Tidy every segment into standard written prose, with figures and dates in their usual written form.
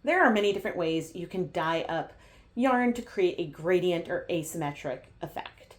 There are many different ways you can dye up yarn to create a gradient or asymmetric effect.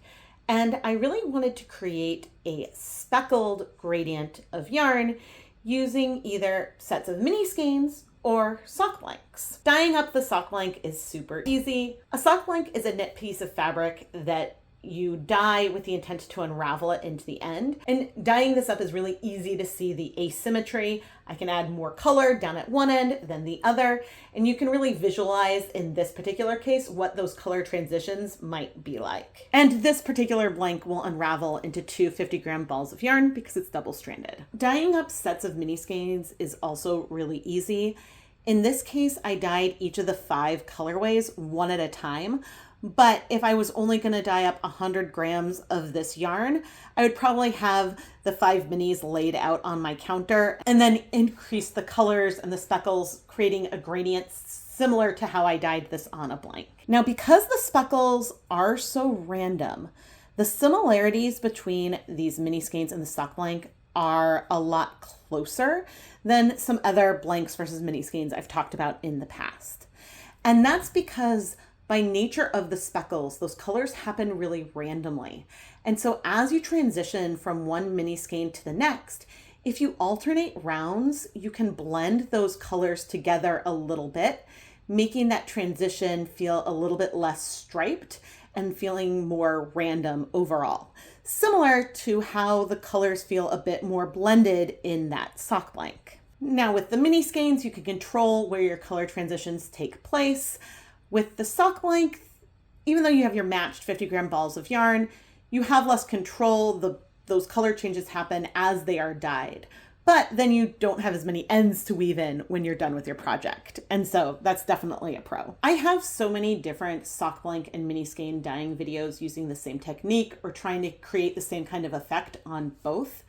And I really wanted to create a speckled gradient of yarn using either sets of mini skeins or sock blanks. Dyeing up the sock blank is super easy. A sock blank is a knit piece of fabric that you dye with the intent to unravel it into the end. And dyeing this up is really easy to see the asymmetry. I can add more color down at one end than the other, and you can really visualize in this particular case what those color transitions might be like. And this particular blank will unravel into two 50-gram balls of yarn because it's double-stranded. Dyeing up sets of mini skeins is also really easy. In this case, I dyed each of the 5 colorways one at a time. But if I was only going to dye up 100 grams of this yarn, I would probably have the 5 minis laid out on my counter and then increase the colors and the speckles, creating a gradient similar to how I dyed this on a blank. Now, because the speckles are so random, the similarities between these mini skeins and the sock blank are a lot closer than some other blanks versus mini skeins I've talked about in the past. And that's because by nature of the speckles, those colors happen really randomly. And so as you transition from one mini skein to the next, if you alternate rounds, you can blend those colors together a little bit, making that transition feel a little bit less striped and feeling more random overall. Similar to how the colors feel a bit more blended in that sock blank. Now with the mini skeins, you can control where your color transitions take place. With the sock blank, even though you have your matched 50-gram balls of yarn, you have less control. Those color changes happen as they are dyed. But then you don't have as many ends to weave in when you're done with your project. And so that's definitely a pro. I have so many different sock blank and mini skein dyeing videos using the same technique or trying to create the same kind of effect on both.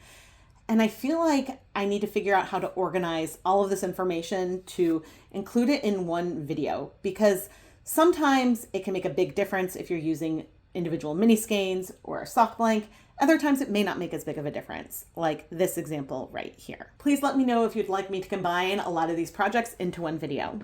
And I feel like I need to figure out how to organize all of this information to include it in one video, because sometimes it can make a big difference if you're using individual mini skeins or a sock blank. Other times it may not make as big of a difference, like this example right here. Please let me know if you'd like me to combine a lot of these projects into one video.